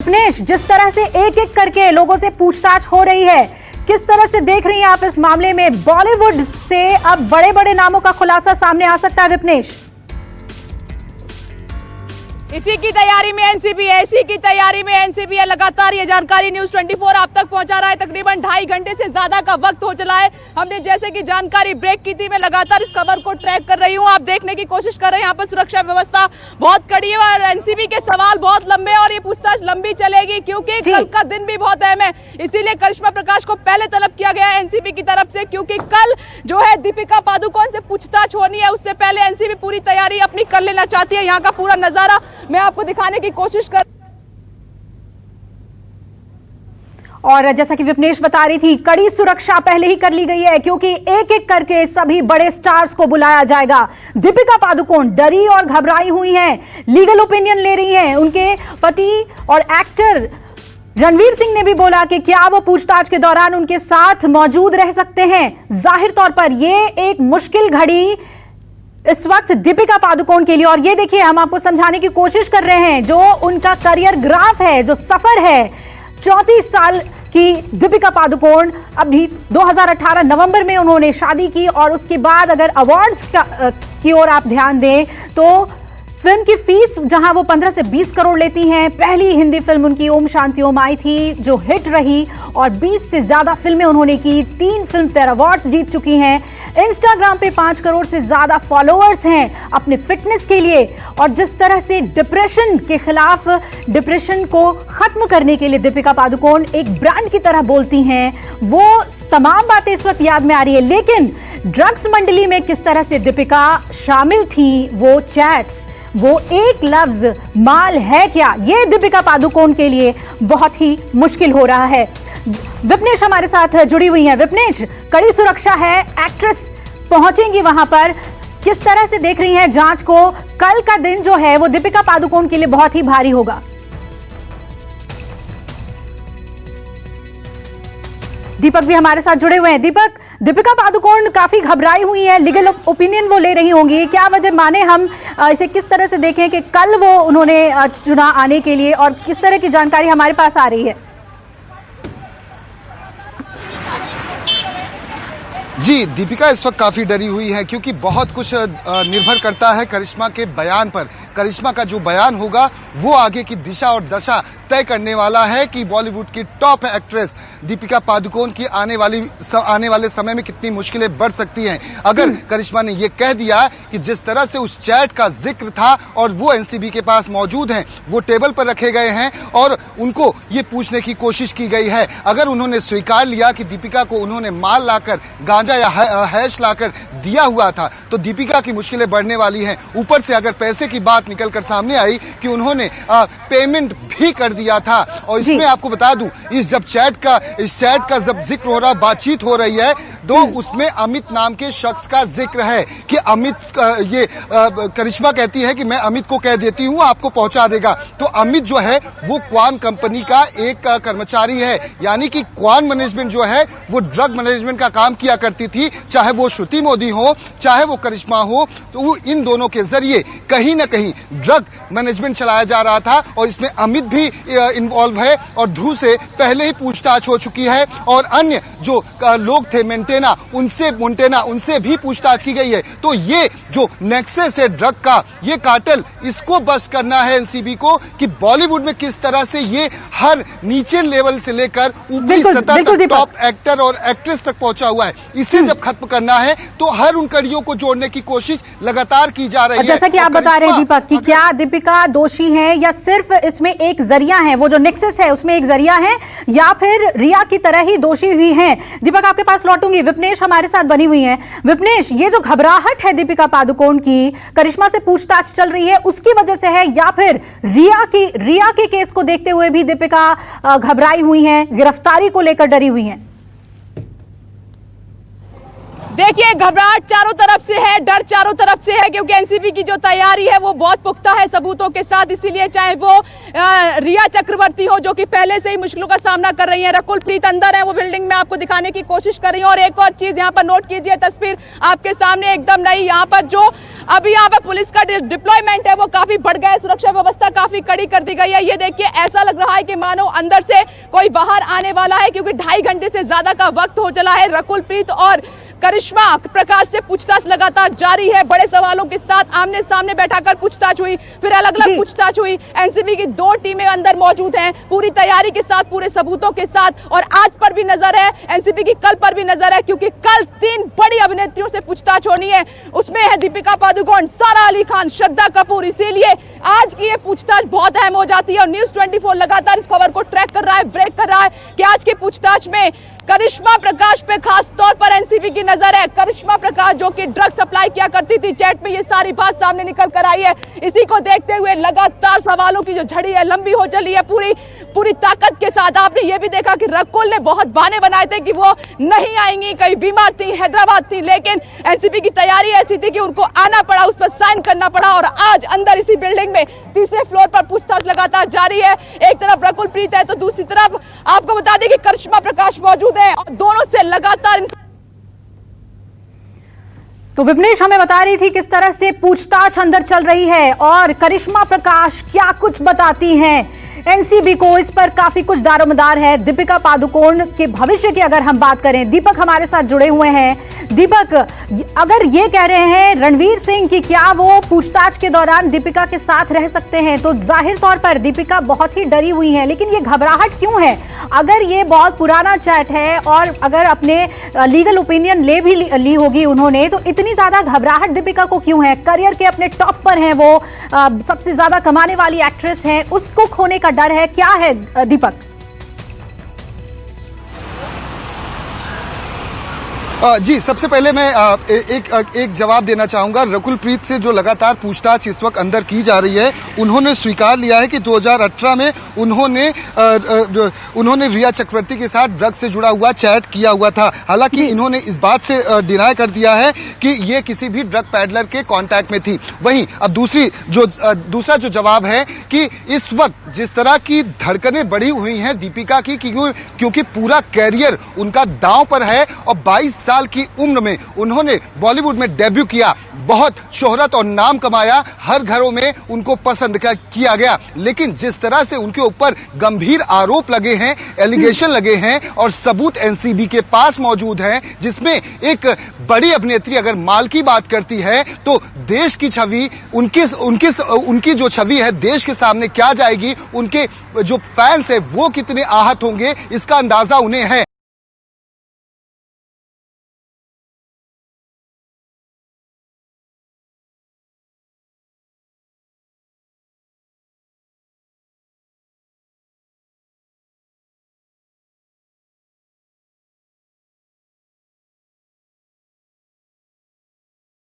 विपनेश, जिस तरह से एक एक करके लोगों से पूछताछ हो रही है, किस तरह से देख रही हैं आप इस मामले में? बॉलीवुड से अब बड़े बड़े नामों का खुलासा सामने आ सकता है विपनेश। इसी की तैयारी में एनसीबी है, इसी की तैयारी में एनसीबी है। लगातार ये जानकारी न्यूज़ 24 आप तक पहुंचा रहा है। तकरीबन 2.5 घंटे से ज्यादा का वक्त हो चला है। हमने जैसे कि जानकारी ब्रेक की थी, मैं लगातार इस खबर को ट्रैक कर रही हूं। आप देखने की कोशिश कर रहे हैं, यहाँ पर सुरक्षा व्यवस्था बहुत कड़ी है और एनसीबी के सवाल बहुत लंबे हैं और ये पूछताछ लंबी चलेगी क्योंकि कल का दिन भी बहुत अहम है। इसीलिए करिश्मा प्रकाश को पहले तलब किया गया है एनसीबी की तरफ से, क्योंकि कल जो है दीपिका पादुकोण से पूछताछ होनी है। उससे पहले एनसीबी पूरी तैयारी अपनी कर लेना चाहती है। यहाँ का पूरा नजारा मैं आपको दिखाने की कोशिश कर। और जैसा कि विपनेश बता रही थी, कड़ी सुरक्षा पहले ही कर ली गई है क्योंकि एक एक करके सभी बड़े स्टार्स को बुलाया जाएगा। दीपिका पादुकोण डरी और घबराई हुई हैं, लीगल ओपिनियन ले रही हैं। उनके पति और एक्टर रणवीर सिंह ने भी बोला कि क्या वो पूछताछ के दौरान उनके साथ मौजूद रह सकते हैं। जाहिर तौर पर यह एक मुश्किल घड़ी इस वक्त दीपिका पादुकोण के लिए। और ये देखिए, हम आपको समझाने की कोशिश कर रहे हैं जो उनका करियर ग्राफ है, जो सफर है। 34 साल की दीपिका पादुकोण, अभी 2018 नवंबर में उन्होंने शादी की और उसके बाद अगर अवार्ड्स की ओर आप ध्यान दें तो फिल्म की फीस जहां वो 15 से 20 करोड़ लेती हैं। पहली हिंदी फिल्म उनकी ओम शांति ओम आई थी जो हिट रही और 20 से ज्यादा फिल्में उन्होंने की, 3 फिल्म फेयर अवार्ड्स जीत चुकी हैं। इंस्टाग्राम पे 5 करोड़ से ज्यादा फॉलोअर्स हैं अपने फिटनेस के लिए। और जिस तरह से डिप्रेशन के खिलाफ, डिप्रेशन को खत्म करने के लिए दीपिका पादुकोण एक ब्रांड की तरह बोलती हैं, वो तमाम बातें इस वक्त याद में आ रही है। लेकिन ड्रग्स मंडली में किस तरह से दीपिका शामिल थी, वो चैट्स, वो एक लफ्ज माल है क्या, ये दीपिका पादुकोण के लिए बहुत ही मुश्किल हो रहा है। विपनेश हमारे साथ जुड़ी हुई हैं। विपनेश, कड़ी सुरक्षा है, एक्ट्रेस पहुंचेंगी वहां पर, किस तरह से देख रही हैं जांच को? कल का दिन जो है वो दीपिका पादुकोण के लिए बहुत ही भारी होगा। दीपक भी हमारे साथ जुड़े हुए हैं। दीपक, दीपिका पादुकोण काफी घबराई हुई है, लीगल ओपिनियन वो ले रही होंगी, क्या वजह माने हम इसे किस तरह से देखें कि कल वो उन्होंने चुना आने के लिए और किस तरह की जानकारी हमारे पास आ रही है? जी, दीपिका इस वक्त काफी डरी हुई है क्योंकि बहुत कुछ निर्भर करता है करिश्मा के बयान पर। करिश्मा का जो बयान होगा वो आगे की दिशा और दशा तय करने वाला है कि बॉलीवुड की टॉप एक्ट्रेस दीपिका पादुकोण की आने वाले समय में कितनी मुश्किलें बढ़ सकती हैं। अगर करिश्मा ने ये कह दिया कि जिस तरह से उस चैट का जिक्र था और वो एनसीबी के पास मौजूद हैं, वो टेबल पर रखे गए हैं और उनको ये पूछने की कोशिश की गई है, अगर उन्होंने स्वीकार लिया कि दीपिका को उन्होंने माल लाकर, गांजा या हैश लाकर दिया हुआ था, तो दीपिका की मुश्किलें बढ़ने वाली हैं। ऊपर से अगर पैसे की बात निकलकर सामने आई कि उन्होंने पेमेंट भी कर दिया था। और इसमें आपको बता दूं, इस चैट का जब जिक्र हो रहा, बातचीत हो रही है, तो उसमें अमित नाम के शख्स का जिक्र है कि अमित, ये करिश्मा कहती है कि मैं अमित को कह देती हूं, आपको पहुंचा देगा। तो अमित जो है वो क्वान कंपनी का एक कर्मचारी है, यानी कि क्वान मैनेजमेंट जो है वो ड्रग मैनेजमेंट का काम किया करती थी। चाहे वो श्रुति मोदी हो, चाहे वो करिश्मा हो, तो वो इन दोनों के जरिए कहीं ना कहीं ड्रग मैनेजमेंट चलाया जा रहा था और इसमें अमित भी इन्वॉल्व है और ध्रुव से पहले ही पूछताछ हो चुकी है और अन्य जो लोग थे मोंटेना, उनसे भी पूछताछ की गई है। तो ये जो नेक्सस है ड्रग का, ये कार्टेल, इसको बस करना है एनसीबी को कि बॉलीवुड में किस तरह से ये हर नीचे लेवल से लेकर ऊपरी सतह तक टॉप एक्टर और एक्ट्रेस तक पहुंचा हुआ है। इसे जब खत्म करना है तो हर उन कड़ियों को जोड़ने की कोशिश लगातार की जा रही है। जैसा कि आप बता रहे हैं दीपक कि क्या दीपिका दोषी है या सिर्फ इसमें एक जरिया है, वो जो नेक्सस है उसमें एक जरिया है, या फिर रिया की तरह ही दोषी भी हैं? दीपक, आपके पास लौटूंगी। विपनेश हमारे साथ बनी हुई हैं। विपनेश, ये जो घबराहट है दीपिका पादुकोण की, करिश्मा से पूछताछ चल रही है, उसकी वजह से है या फिर रिया के केस को देखते हुए भी दीपिका घबराई हुई हैं, गिरफ्तारी को लेकर डरी हुई हैं? देखिए, घबराहट चारों तरफ से है, डर चारों तरफ से है, क्योंकि एनसीबी की जो तैयारी है वो बहुत पुख्ता है सबूतों के साथ। इसीलिए चाहे वो रिया चक्रवर्ती हो, जो कि पहले से ही मुश्किलों का सामना कर रही है, रकुल प्रीत अंदर है, वो बिल्डिंग में आपको दिखाने की कोशिश कर रही है। और एक और चीज यहाँ पर नोट कीजिए, तस्वीर आपके सामने एकदम नई, यहाँ पर जो अभी यहाँ पर पुलिस का डिप्लॉयमेंट है वो काफी बढ़ गया है, सुरक्षा व्यवस्था काफी कड़ी कर दी गई है। ये देखिए, ऐसा लग रहा है कि मानो अंदर से कोई बाहर आने वाला है, क्योंकि 2.5 घंटे से ज्यादा का वक्त हो चला है। रकुल प्रीत और करिश्मा प्रकाश से पूछताछ लगातार जारी है। बड़े सवालों के साथ आमने सामने बैठाकर पूछताछ हुई, फिर अलग अलग पूछताछ हुई। एनसीबी की 2 टीमें अंदर मौजूद हैं, पूरी तैयारी के साथ, पूरे सबूतों के साथ। और आज पर भी नजर है एनसीबी की, कल पर भी नजर है, क्योंकि कल 3 बड़ी अभिनेत्रियों से पूछताछ होनी है। उसमें है दीपिका पादुकोण, सारा अली खान, श्रद्धा कपूर। इसीलिए आज की ये पूछताछ बहुत अहम हो जाती है और न्यूज 24 लगातार इस खबर को ट्रैक कर रहा है, ब्रेक कर रहा है कि आज की पूछताछ में करिश्मा प्रकाश पे खास तौर पर एनसीबी की नजर है। करिश्मा प्रकाश जो कि ड्रग सप्लाई किया करती थी, चैट में ये सारी बात सामने निकल कर आई है। इसी को देखते हुए लगातार सवालों की जो झड़ी है लंबी हो चली है पूरी ताकत के साथ। आपने ये भी देखा कि रकुल ने बहुत बहाने बनाए थे कि वो नहीं आएंगी, कहीं बीमार थी, हैदराबाद थी, लेकिन एनसीबी की तैयारी ऐसी थी कि उनको आना पड़ा, उस पर साइन करना पड़ा। और आज अंदर इसी बिल्डिंग में 3रे फ्लोर पर पूछताछ लगातार जारी है। एक तरफ रकुल प्रीत है तो दूसरी तरफ आपको बता दें कि करिश्मा प्रकाश मौजूद है और दोनों से लगातार। तो विपनेश हमें बता रही थी किस तरह से पूछताछ अंदर चल रही है और करिश्मा प्रकाश क्या कुछ बताती हैं एनसीबी को, इस पर काफी कुछ दारोमदार है। दीपिका पादुकोण के भविष्य की अगर हम बात करें, दीपक हमारे साथ जुड़े हुए हैं। दीपक, अगर ये कह रहे हैं रणवीर सिंह कि क्या वो पूछताछ के दौरान दीपिका के साथ रह सकते हैं, तो जाहिर तौर पर दीपिका बहुत ही डरी हुई है, लेकिन ये घबराहट क्यों है? अगर ये बहुत पुराना चैट है और अगर अपने लीगल ओपिनियन ली होगी उन्होंने, तो इतनी ज्यादा घबराहट दीपिका को क्यों है? करियर के अपने टॉप पर हैं वो, सबसे ज्यादा कमाने वाली एक्ट्रेस हैं, उसको खोने का डर है, क्या है दीपक? जी, सबसे पहले मैं एक जवाब देना चाहूंगा। रकुल प्रीत से जो लगातार पूछताछ इस वक्त अंदर की जा रही है, उन्होंने स्वीकार लिया है कि 2018 में उन्होंने रिया चक्रवर्ती के साथ ड्रग से जुड़ा हुआ चैट किया हुआ था। हालांकि इन्होंने इस बात से डिनाई कर दिया है कि ये किसी भी ड्रग पैडलर के कांटेक्ट में थी। वहीं अब दूसरा जो जवाब है कि इस वक्त जिस तरह की धड़कनें बढ़ी हुई हैं दीपिका की, क्योंकि पूरा कैरियर उनका दांव पर है और 22 साल की उम्र में उन्होंने बॉलीवुड में डेब्यू किया, बहुत शोहरत और नाम कमाया, हर घरों में उनको पसंद किया गया। लेकिन जिस तरह से उनके ऊपर गंभीर आरोप लगे हैं, एलिगेशन लगे हैं और सबूत एनसीबी के पास मौजूद हैं, जिसमें एक बड़ी अभिनेत्री अगर माल की बात करती है तो देश की छवि, उनकी जो छवि है देश के सामने क्या जाएगी, उनके जो फैंस है वो कितने आहत होंगे, इसका अंदाजा उन्हें है।